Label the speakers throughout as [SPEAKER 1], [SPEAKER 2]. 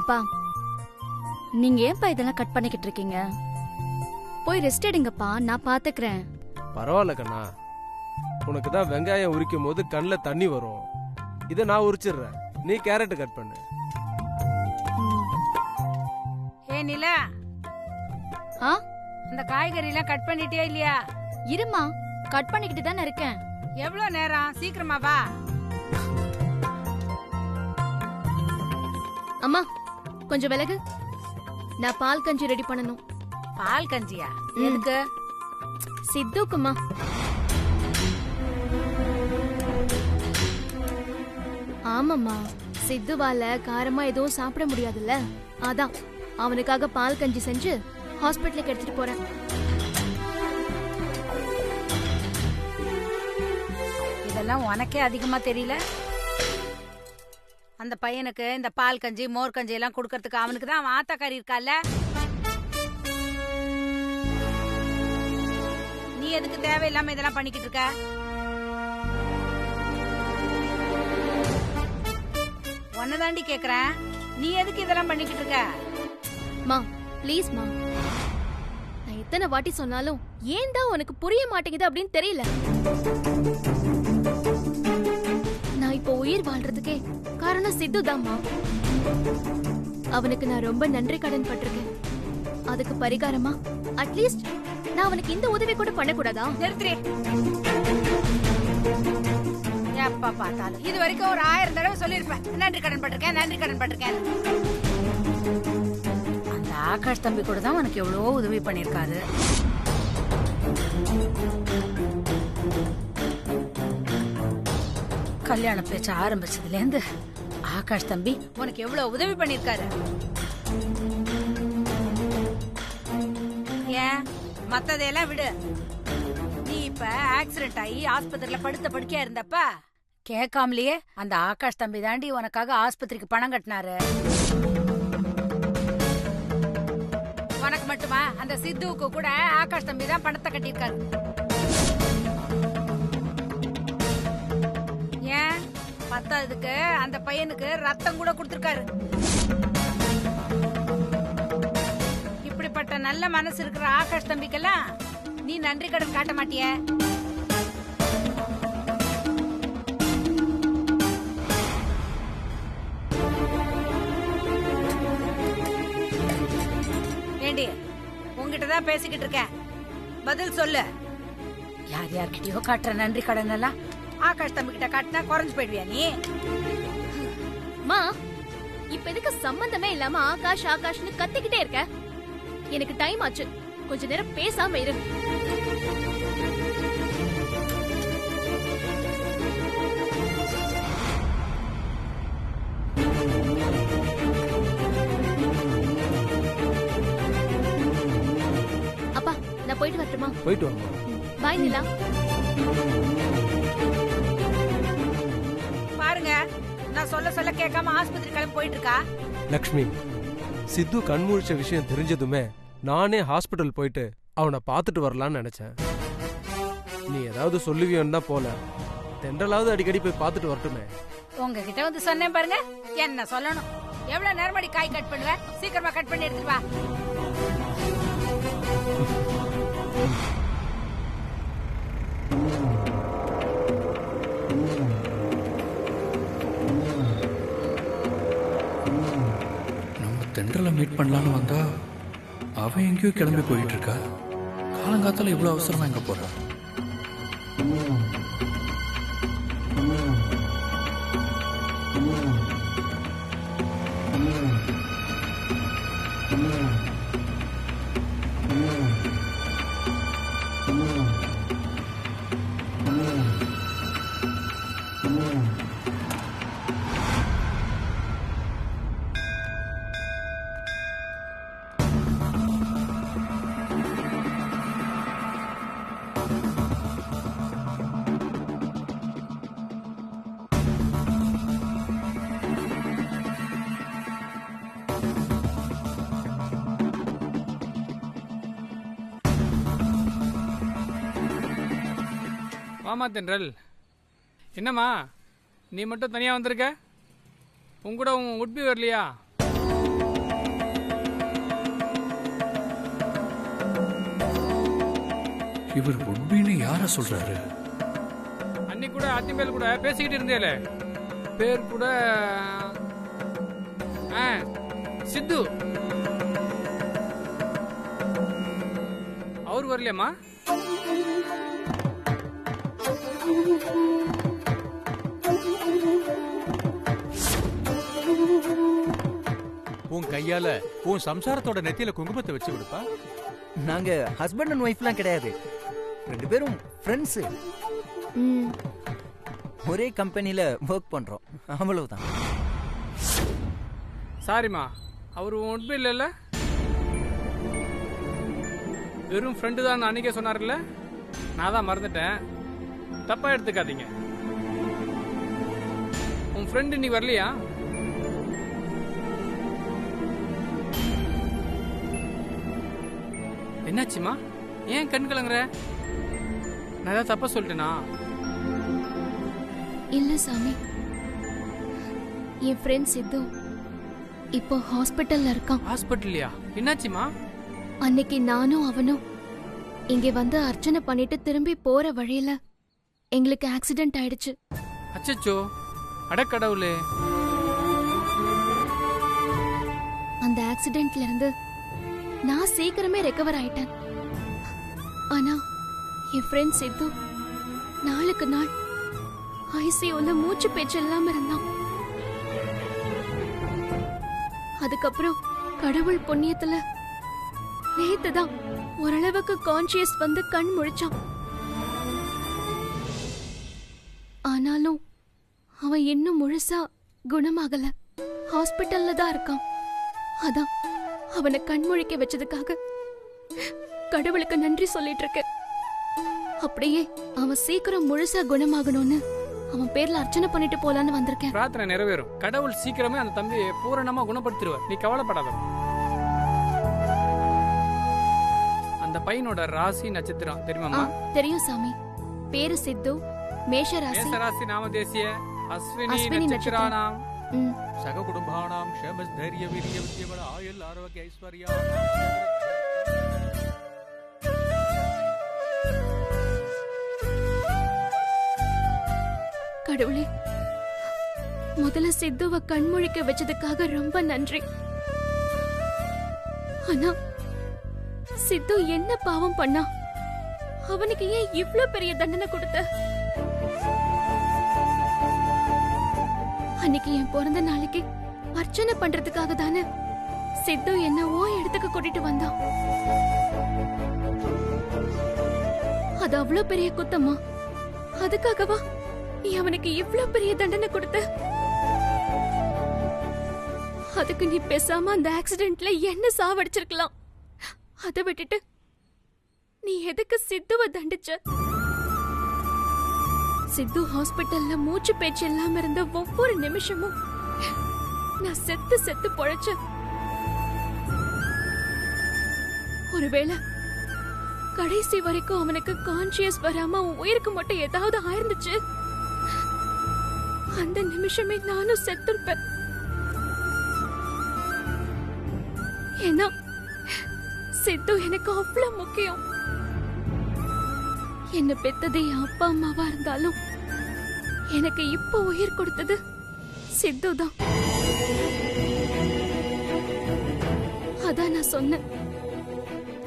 [SPEAKER 1] அப்பா, நீங்க ஏன்பா இதெல்லாம் கட் பண்ணிக்கிட்டு இருக்கீங்க? போய் ரெஸ்ட் எடுங்கப்பா, நான் பாத்துக்கிறேன்.
[SPEAKER 2] பரவாயில்ல கண்ணா, உனக்கு தான் வெங்காயம் உரிக்கும் போது கண்ணில் தண்ணி வரும். இதை நான் உரிச்சிடுறேன், நீ கேரட் கட் பண்ணு.
[SPEAKER 3] ஏ நிலா,
[SPEAKER 1] ஆ,
[SPEAKER 3] அந்த காய்கறி எல்லாம் கட் பண்ணிட்டியா இல்லையா?
[SPEAKER 1] இருமா, கட் பண்ணிக்கிட்டு தானே இருக்கேன்.
[SPEAKER 3] எவ்வளவு நேரம்? சீக்கிரமா வா.
[SPEAKER 1] அம்மா கொஞ்சம் விலகு, நான் பால் கஞ்சி ரெடி பண்ணணும்.
[SPEAKER 3] பால் கஞ்சியா? எதுக்கு?
[SPEAKER 1] சித்துக்குமா. ஆமாம்மா, சித்துவால காரமா எதுவும் சாப்பிட முடியாதுல்ல, அதான் அவனுக்காக பால் கஞ்சி செஞ்சு ஹாஸ்பிட்டலுக்கு எடுத்துட்டு போறேன்.
[SPEAKER 3] இதெல்லாம் உனக்கே அதிகமா தெரியல? அந்த பையனுக்கு இந்த பால் கஞ்சி மோர் கஞ்சி எல்லாம் குடுக்கறதுக்கு அவனுக்கு தான் அவன் ஆத்தாக்காரி இருக்கால. நீ எதுக்கு தேவையில்லாம இதெல்லாம் பண்ணிக்கிட்டு இருக்க? உன்னதாண்டி கேக்குறேன், நீ எதுக்கு இதெல்லாம் பண்ணிக்கிட்டு இருக்க?
[SPEAKER 1] மா ப்ளீஸ் மா, நான் எத்தனை வாட்டி சொன்னாலும் ஏன் தான் உனக்கு புரிய மாட்டேங்குது அப்படின்னு தெரியல. நான் இப்போ உயிர் வாழ்றதுக்கே காரணம் சித்து தான்மா. அவனுக்கு நான் ரொம்ப நன்றி கடன் பட்டிருக்கேன். அதுக்கு பரிகாரமா அட்லீஸ்ட் நான் அவனுக்கு இந்த உதவி கூட பண்ணக்கூடாதா?
[SPEAKER 3] நிறுத்துறே. எப்ப பார்த்தாலும் இது வரைக்கும் ஒரு 1000 தடவை சொல்லிருப்பேன், நன்றி கடன் பட்டிருக்கேன், நன்றி கடன் பட்டிருக்கேன். அந்த ஆகாஷ் தம்பி கூட தான் உனக்கு எவ்வளவோ உதவி பண்ணிருக்காரு. கல்யாண பேச்ச ஆரம்பிச்சதுல இருந்து ஆகாஷ் தம்பி உனக்கு எவ்வளவு உதவி பண்ணிருக்காரு. ஏன் மத்ததையெல்லாம் விடு, நீ இப்ப ஆக்சிடென்ட் ஆகி ஆஸ்பத்திரியில படுத்த படுக்கையா இருந்தப்ப கேட்காமலேயே அந்த ஆகாஷ் தம்பி தாண்டி உனக்காக ஆஸ்பத்திரிக்கு பணம் கட்டினாரு. உனக்கு மட்டுமா, அந்த சித்துவுக்கு கூட ஆகாஷ் தம்பி தான் பணத்தை கட்டியிருக்காரு. ஏன் பத்தாததுக்கு அந்த பையனுக்கு ரத்தம் கூட கொடுத்திருக்காரு. இப்படிப்பட்ட நல்ல மனசு இருக்கிற ஆகாஷ் தம்பிக்கெல்லாம் நீ நன்றி கடன் காட்ட மாட்டிய? ஏண்டி, உங்ககிட்டதான் பேசிக்கிட்டு இருக்கேன், பதில் சொல்லு. யார் யார்கிட்டயோ காட்டுற நன்றி கடன் எல்லாம் ஆகாஷ் தம்பி கிட்ட காட்டினா குறைஞ்சு போயிடுவியா நீ?
[SPEAKER 1] மா, இப்ப எதுக்கு சம்பந்தமே இல்லாம ஆகாஷ் ஆகாஷ்னு கத்திக்கிட்டே இருக்க? எனக்கு டைம் ஆச்சு, கொஞ்ச நேரம் பேசாம இரு. அப்பா, நான் போயிட்டு வரட்டுமா?
[SPEAKER 2] போயிட்டு வாங்க.
[SPEAKER 1] பாய் நிலா.
[SPEAKER 3] பாருங்க, நான் சொல்ல சொல்ல கேட்காம ஆஸ்பத்திரி கிளம்பி போயிட்டு இருக்கா.
[SPEAKER 2] லக்ஷ்மி, சித்து கண்முழிச்ச விஷயம் தெரிஞ்சதுமே நானே ஹாஸ்பிட்டல் போயிட்டு அவனை பார்த்துட்டு வரலான்னு நினைச்சேன். நீ ஏதாவது சொல்லுவியோன்னு தான் போல, தென்றலாவது அடிக்கடி போய் பார்த்துட்டு வரட்டுமே.
[SPEAKER 3] உங்ககிட்ட வந்து சொன்னேன் பாருங்க, என்ன சொல்லணும்? எவ்வளவு நேரமடி காய் கட் பண்ணுவேன்? சீக்கிரமா கட் பண்ணி எடுத்துட்டு வா.
[SPEAKER 4] தென்றலை மீட் பண்ணலான்னு வந்தா அவன் எங்கேயோ கிளம்பி போயிட்டு இருக்கா. காலங்காத்தால இவ்வளவு அவசரமா எங்க போறா?
[SPEAKER 5] வாமா தென்றல், என்னம்மா நீ மட்டும் தனியாக வந்திருக்க? உன் கூட உன் உட்பி வரலையா?
[SPEAKER 4] இவர் உண்மைன்னு யார சொல்றாரு?
[SPEAKER 5] அன்னைக்கு கூட அத்திமேல் கூட பேசிக்கிட்டு இருந்தேல, பேர் கூட சித்து. அவர் வரலையம்மா?
[SPEAKER 6] உன் கையால உன் சம்சாரத்தோட நெத்தியில குங்குமத்தை வச்சு விடுப்பா.
[SPEAKER 7] நாங்க ஹஸ்பண்ட் அண்ட் ஒய்ஃப்லாம் கிடையாது, 2 பேரும் ஃப்ரெண்ட்ஸ். ஒரே கம்பெனில ஒர்க் பண்றோம், அவ்வளவுதான்.
[SPEAKER 5] சாரிம்மா, அவர் உண்மை இல்லைல்ல? வெறும் ஃப்ரெண்டு தான் அன்னைக்கே சொன்னார்ல, நான் தான் மறந்துட்டேன், தப்பா எடுத்துக்காதீங்க. உன் ஃப்ரெண்டு இன்னைக்கு வரலையா? என்னாச்சுமா, ஏன் கண் கலங்குற? நான் ஏதாவது தப்பா சொல்லிட்டேனா?
[SPEAKER 1] இல்ல சாமி, என் ஃப்ரெண்ட் சித்து இப்போ ஹாஸ்பிட்டல்ல இருக்கான்.
[SPEAKER 5] ஹாஸ்பிட்டல்லையா? என்னாச்சுமா?
[SPEAKER 1] அன்னைக்கு நானும் அவனும் இங்க வந்து அர்ச்சனை பண்ணிட்டு திரும்பி போற வழியில எங்களுக்கு ஆக்சிடென்ட் ஆயிடுச்சு.
[SPEAKER 5] அச்சச்சோ, அடக்கடவுளே.
[SPEAKER 1] அந்த ஆக்சிடென்ட்ல இருந்து நான் சீக்கிரமே ரெக்கவர் ஆயிட்டேன். ஆனா என் ஃப்ரெண்ட் சித்து நாளுக்கு நாள் ஐசியூல மூச்சு பேச்சு இல்லாம இருந்தான். அதுக்கப்புறம் கடவுள் புண்ணியத்துல நேத்துதான் ஓரளவுக்கு கான்சியஸ் வந்து கண் முழிச்சான். ஆனாலும் அவன் இன்னும் முழுசா குணமாகல, ஹாஸ்பிட்டல்ல தான் இருக்கான். அதான் அவனை கண்முழிக்க வச்சதுக்காக கடவுளுக்கு நன்றி சொல்லிட்டு இருக்க. அப்படியே அவன் சீக்கிரம் முழுசா குணமாகணும்னு அவன் பேர்ல அர்ச்சனை பண்ணிட்டு போலான்னு வந்திருக்கேன்.
[SPEAKER 5] பிரார்த்தனை நிறைவேறும். கடவுள் சீக்கிரமே அந்த தம்பியை பூரணமா குணப்படுத்திடுவார், நீ கவலைப்படாத. அந்த பையனோட ராசி நட்சத்திரம் தெரியுமா?
[SPEAKER 1] தெரியும் சாமி. பேரு சித்து, மேஷ ராசி.
[SPEAKER 5] மேஷ ராசி நாமதேசிய அஸ்வினி நட்சத்திரானாம்.
[SPEAKER 6] சக குடும்பானாம் க்ஷேமஸ் தைரிய வீரிய வித்யபல ஆயுள் ஆரோக்கிய ஐஸ்வர்யா.
[SPEAKER 1] கடவுளே, முதல்ல சித்துவ கண்முழிக்க வச்சதுக்காக ரொம்ப நன்றி. ஆனா சித்து என்ன பாவம் பண்ணா? அவனுக்கு ஏன் இவ்ளோ பெரிய தண்டனை கொடுத்த? அன்னைக்கு என் பிறந்த நாளைக்கு அர்ச்சனை பண்றதுக்காக தானே சித்து என்ன இடத்துக்கு கூட்டிட்டு வந்தான். அது அவ்வளவு பெரிய குத்தமா? அதுக்காகவா நீ அவனுக்கு இவ்ளோ பெரிய தண்டனை கொடுத்த? அதுக்கு நீ பேசாம அந்த ஆக்சிடென்ட்ல என்ன சாவடிச்சிருக்கலாம். அதை விட்டுட்டு நீ எதுக்கு சித்துவ தண்டிச்ச? சித்து ஹாஸ்பிட்டல்ல மூச்சு பேச்சு இல்லாம இருந்த ஒவ்வொரு நிமிஷமும் நான் செத்து செத்து பொழைச்ச. ஒருவேளை கடைசி வரைக்கும் அவனுக்கு கான்சியஸ் வராம அவன் உயிருக்கு மட்டும் ஏதாவது ஆயிருந்துச்சு, அந்த நிமிஷமே நானும் செத்துருப்பேன். ஏன்னா சித்து எனக்கு அவ்வளவு முக்கியம். என்ன பெத்தது என் அப்பா அம்மாவா இருந்தாலும் எனக்கு இப்ப உயிர் கொடுத்தது சித்து தான். அதான் நான் சொன்னேன்,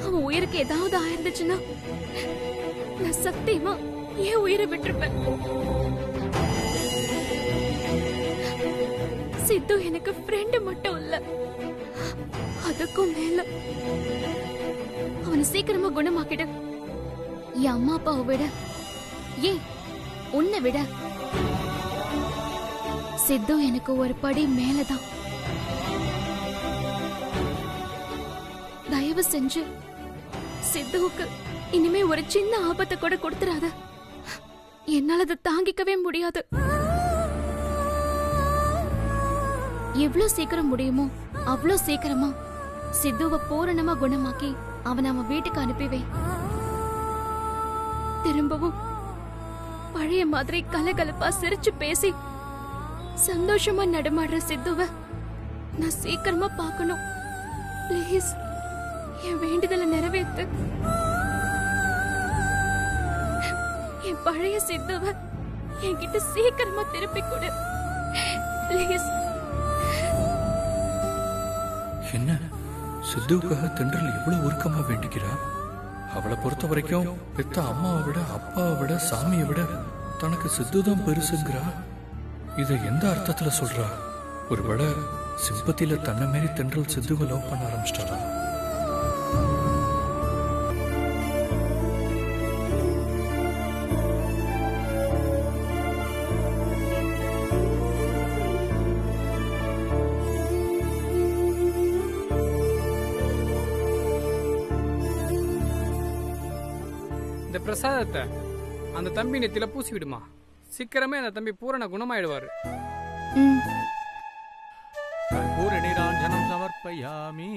[SPEAKER 1] அவன் உயிருக்கு ஏதாவது ஆயிருந்துச்சுன்னா நான் சத்தியமா ஏன் உயிரை விட்டுருப்பேன். சித்து எனக்கு ஃப்ரெண்டு மட்டும் இல்ல, அதுக்கும் மேல அவனை சீக்கிரமா குணமாக்கிடு. என் அம்மா அப்பாவை விட, ஏன் உன்னை விட சித்து எனக்கு ஒரு படி மேலதான். தயவு செஞ்சு சித்துவுக்கு இனிமே ஒரு சின்ன ஆபத்தை கூட கொடுத்துறாத. என்னால அதை தாங்கிக்கவே முடியாது. எவ்வளவு சீக்கிரம் முடியுமோ அவ்வளவு சீக்கிரமா சித்துவை பூரணமா குணமாக்கி அவனை அவன் வீட்டுக்கு அனுப்பிவே. திரும்பவும் பழைய மாதிரி கலகலப்பா சிரிச்சு பேசி சந்தோஷமா நடமாடுற சித்துவ நான் சீக்கிரமா பார்க்கணும். பிளீஸ் என் வேண்டுதலை நிறைவேத்து. என் பழைய சித்துவ என்கிட்ட சீக்கிரமா திருப்பி கொடு ப்ளீஸ்.
[SPEAKER 4] என்ன சித்துவுக்காக தென்றல் எவ்வளவு உருக்கமா வேண்டிக்கிறா? அவளை பொறுத்த வரைக்கும் பெத்த அம்மாவை விட அப்பாவை விட சாமியை விட தனக்கு சித்து தான் பெருசுங்கிறா. இதை எந்த அர்த்தத்துல சொல்றா? ஒருவேளை சிம்பத்தியில தன்னை மாரி தென்றல் சித்துவை லவ் பண்ண ஆரம்பிச்சிட்டாளா?
[SPEAKER 5] இந்த பிரசாதத்தை அந்த தம்பி நெத்தில பூசி விடுமா. சீக்கிரமே அந்த தம்பி பூரண குணமாயிடுவாரு.
[SPEAKER 6] கற்பூர நீராஞ்சனம் சமர்ப்பயாமி.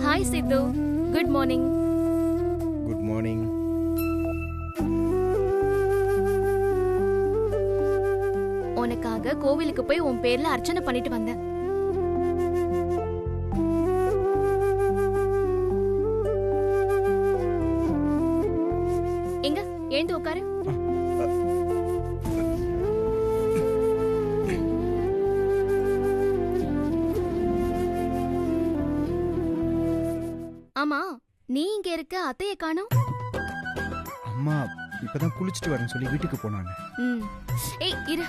[SPEAKER 1] ஹாய் சித்து, குட் மார்னிங்.
[SPEAKER 7] Good morning.
[SPEAKER 1] உனக்காக கோவிலுக்கு போய் உன் பேர்ல அர்ச்சனை பண்ணிட்டு வந்தேன். எங்க எழுந்து உட்காரு. ஆமா, நீ இங்க இருக்க, அத்தைய காணோம்.
[SPEAKER 7] அம்மா இப்பதான் குளிச்சுட்டு வரேன்னு சொல்லி வீட்டுக்கு போனாங்க.
[SPEAKER 1] ஏய் இரு.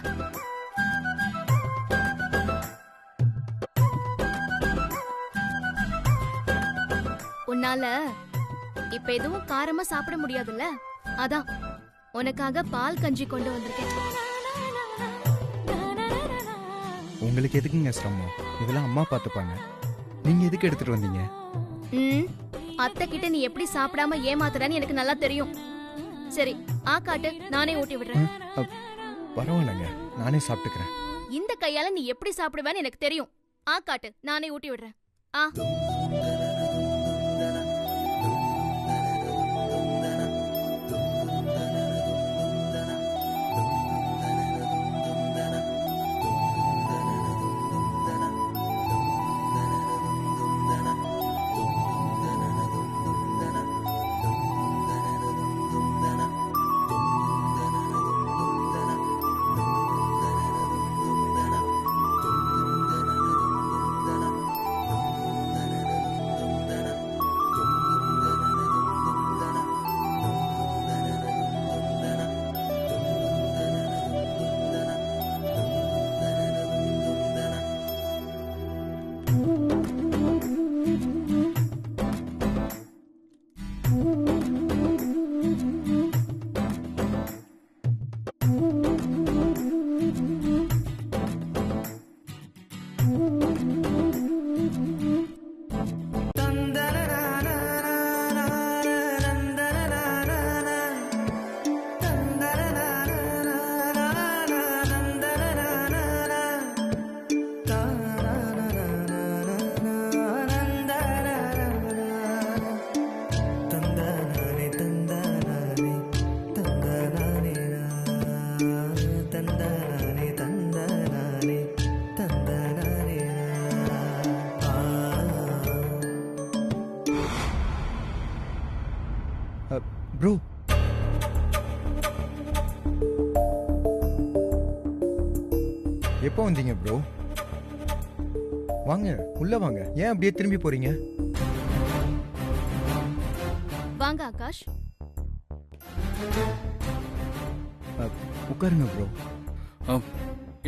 [SPEAKER 1] உன்னால இப்ப எதுவும் காரமா சாப்பிட முடியாதுல்ல, அதான் உனக்காக பால் கஞ்சி கொண்டு வந்திருக்கேன்.
[SPEAKER 7] உங்களுக்கு எதுக்குங்க சிரமம்? இதெல்லாம் அம்மா பார்த்துப்பாங்க. நீங்க எதுக்கு எடுத்துட்டு வந்தீங்க?
[SPEAKER 1] அத்தை கிட்ட நீ எப்படி சாப்பிடாம ஏமாத்துறன்னு எனக்கு நல்லா தெரியும். சரி ஆக்காட்டு, நானே ஊட்டி விடுறேன்.
[SPEAKER 7] பரவாயில்லைங்க, நானே சாப்பிட்டுக்கிறேன்.
[SPEAKER 1] இந்த கையால நீ எப்படி சாப்பிடுவேன்னு எனக்கு தெரியும். ஆக்காட்டு, நானே ஊட்டி விடுறேன். ஆ
[SPEAKER 7] ப்ரோ, எப்போ வந்தீங்க ப்ரோ? வாங்க உள்ள வாங்க. ஏன் அப்படியே திரும்பி போறீங்க?
[SPEAKER 1] வாங்க ஆகாஷ்.
[SPEAKER 7] உட்காருங்க ப்ரோ.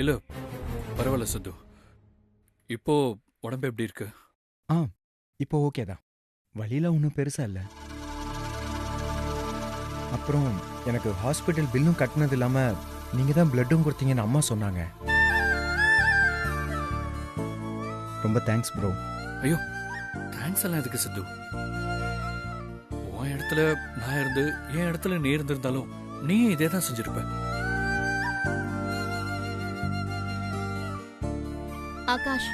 [SPEAKER 4] இல்ல பரவாயில்ல சித்து. இப்போ உடம்பு எப்படி இருக்கு?
[SPEAKER 7] இப்போ ஓகே தான். வழியில ஒன்றும் பெருசா இல்லை. அப்புறம் எனக்கு ஹாஸ்பிட்டல் பில்லும் கட்டினது இல்லாம நீங்க தான் பிளட்டும் கொடுத்தீங்கன்னு அம்மா சொன்னாங்க. ரொம்ப தேங்க்ஸ் ப்ரோ.
[SPEAKER 4] ஐயோ தேங்க்ஸ் எல்லாம் எதுக்கு சித்து? உன் இடத்துல நான் இருந்து என் இடத்துல நீ இருந்திருந்தாலும் நீ இதே தான் செஞ்சிருப்ப.
[SPEAKER 1] ஆகாஷ்,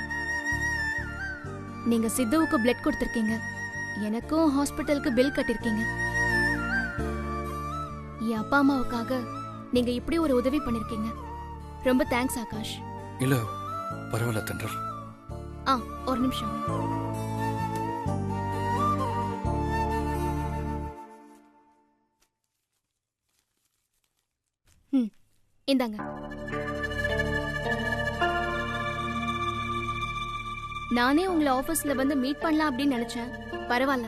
[SPEAKER 1] நீங்க சித்துவுக்கு பிளட் கொடுத்திருக்கீங்க, எனக்கும் ஹாஸ்பிட்டலுக்கு பில் கட்டிருக்கீங்க. என் அப்பா அம்மாவுக்காக நீங்க இப்படி ஒரு உதவி பண்ணிருக்கீங்க. ரொம்ப தேங்க்ஸ் ஆகாஷ்.
[SPEAKER 4] இல்ல பரவாயில்ல தென்றல்.
[SPEAKER 1] ஒரு நிமிஷம். இந்தாங்க. நானே உங்களை ஆபீஸ்ல வந்து மீட் பண்ணலாம் அப்படின்னு நினைச்சேன். பரவாயில்ல,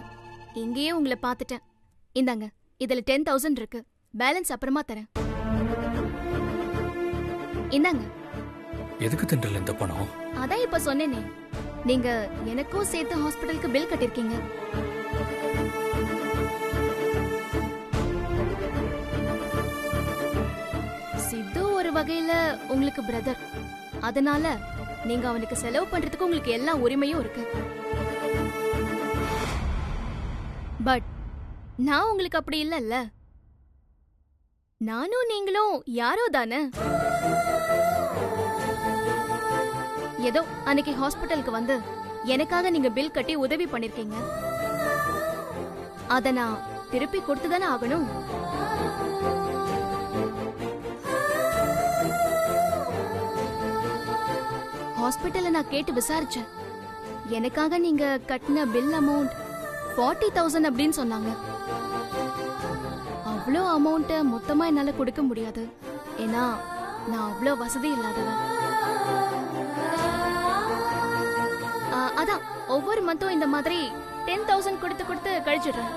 [SPEAKER 1] இங்கேயே உங்களை பார்த்துட்டேன். இந்தாங்க, இதுல 10,000 இருக்கு. பேலன்ஸ் அப்புறமா தரேன். இந்தாங்க.
[SPEAKER 4] எதுக்கு தென்றல் இந்த பணம்?
[SPEAKER 1] அதான் இப்ப சொன்னேனே, நீங்க எனக்கும் சேர்த்து ஹாஸ்பிட்டலுக்கு பில் கட்டிருக்கீங்க. சித்து ஒரு வகையில உங்களுக்கு பிரதர், அதனால நீங்க அவனுக்கு செலவு பண்றதுக்கு உங்களுக்கு எல்லா உரிமையும் இருக்கு. பட் நான் உங்களுக்கு அப்படி இல்லல்ல. நானும் நீங்களும் யாரோ தானே. ஏதோ அன்னைக்கு ஹாஸ்பிட்டலுக்கு வந்து எனக்காக நீங்க பில் கட்டி உதவி பண்ணிருக்கீங்க. அத நான் திருப்பி கொடுத்துதானே ஆகணும். ஹாஸ்பிட்டல்ல நான் கேட்டு விசாரிச்சேன். எனக்காக நீங்க கட்டின பில் அமௌண்ட் 40,000 அப்படின்னு சொன்னாங்க. அவ்வளோ அமௌண்ட்டை மொத்தமா என்னால கொடுக்க முடியாது. ஏன்னா நான் அவ்வளோ வசதி இல்லாதவன். அதான் ஒவ்வொரு மந்தும் இந்த மாதிரி 10,000 கொடுத்து கொடுத்து கழிச்சிடுறேன்.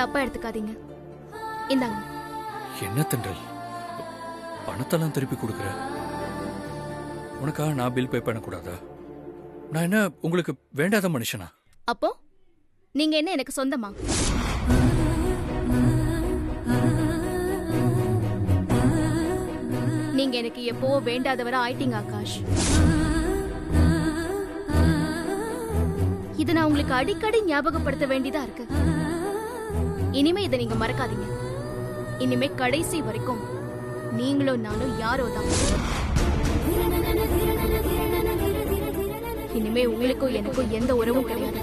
[SPEAKER 1] தப்பா எடுத்துக்காதீங்க. இந்தாங்க.
[SPEAKER 4] என்ன தென்றல், பணத்தெல்லாம் திருப்பி கொடுக்குற? உனக்காக நான் பில் பே பண்ணக்கூடாதா? நான் என்ன உங்களுக்கு வேண்டாத மனுஷனா?
[SPEAKER 1] அப்போ நீங்க என்ன எனக்கு சொந்தமா? நீங்க எனக்கு எப்போ வேண்டாதவரா ஆயிட்டீங்க ஆகாஷ். இத நான் உங்களுக்கு அடிக்கடி ஞாபகப்படுத்த வேண்டியதா இருக்கு. இனிமே இதை நீங்க மறக்காதீங்க. இனிமே கடைசி வரைக்கும் நீங்களும் நானும் யாரோ தான். இனிமே உங்களுக்கும் எனக்கும் எந்த உறவும் கிடையாது.